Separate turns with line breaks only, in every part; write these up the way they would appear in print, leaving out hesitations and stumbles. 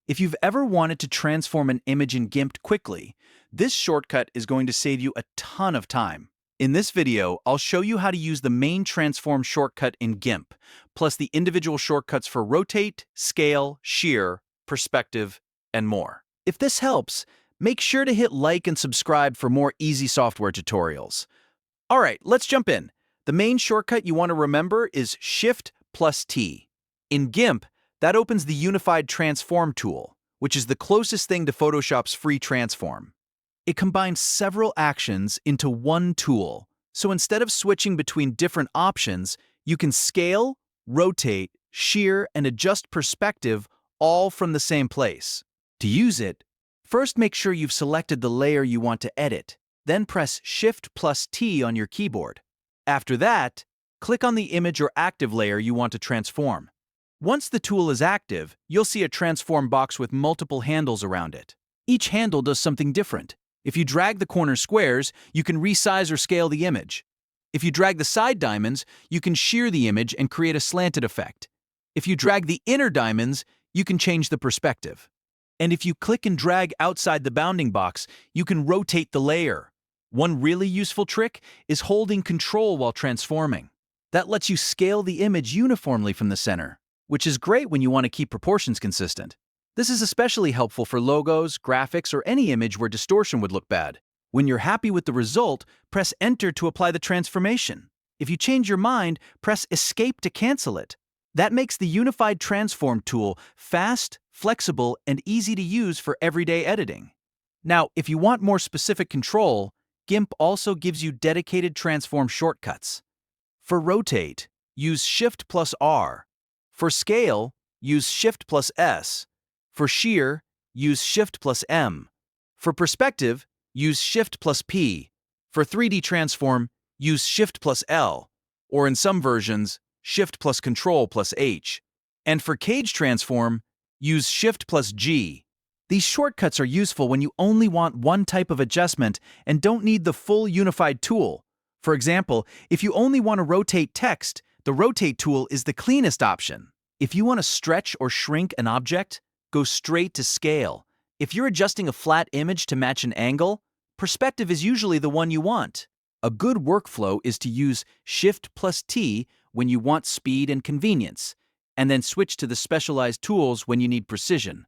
If you've ever wanted to transform an image in GIMP quickly, this shortcut is going to save you a ton of time. In this video, I'll show you how to use the main transform shortcut in GIMP, plus the individual shortcuts for rotate, scale, shear, perspective, and more. If this helps, make sure to hit like and subscribe for more easy software tutorials. All right, let's jump in. The main shortcut you want to remember is Shift plus T. In GIMP, that opens the Unified Transform tool, which is the closest thing to Photoshop's free transform. It combines several actions into one tool, so instead of switching between different options, you can scale, rotate, shear, and adjust perspective all from the same place. To use it, first make sure you've selected the layer you want to edit, then press Shift plus T on your keyboard. After that, click on the image or active layer you want to transform. Once the tool is active, you'll see a transform box with multiple handles around it. Each handle does something different. If you drag the corner squares, you can resize or scale the image. If you drag the side diamonds, you can shear the image and create a slanted effect. If you drag the inner diamonds, you can change the perspective. And if you click and drag outside the bounding box, you can rotate the layer. One really useful trick is holding Control while transforming. That lets you scale the image uniformly from the center, which is great when you want to keep proportions consistent. This is especially helpful for logos, graphics, or any image where distortion would look bad. When you're happy with the result, press Enter to apply the transformation. If you change your mind, press Escape to cancel it. That makes the Unified Transform tool fast, flexible, and easy to use for everyday editing. Now, if you want more specific control, GIMP also gives you dedicated transform shortcuts. For rotate, use Shift plus R. For scale, use Shift plus S. For shear, use Shift plus M. For perspective, use Shift plus P. For 3D transform, use Shift plus L. Or in some versions, Shift plus Control plus H. And for cage transform, use Shift plus G. These shortcuts are useful when you only want one type of adjustment and don't need the full unified tool. For example, if you only want to rotate text, the Rotate tool is the cleanest option. If you want to stretch or shrink an object, go straight to Scale. If you're adjusting a flat image to match an angle, Perspective is usually the one you want. A good workflow is to use Shift plus T when you want speed and convenience, and then switch to the specialized tools when you need precision.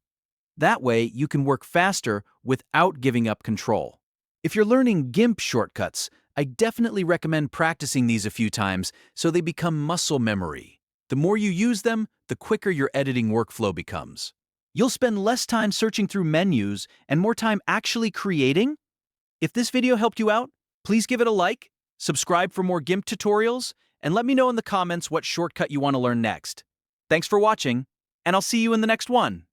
That way, you can work faster without giving up control. If you're learning GIMP shortcuts, I definitely recommend practicing these a few times so they become muscle memory. The more you use them, the quicker your editing workflow becomes. You'll spend less time searching through menus and more time actually creating. If this video helped you out, please give it a like, subscribe for more GIMP tutorials, and let me know in the comments what shortcut you want to learn next. Thanks for watching, and I'll see you in the next one.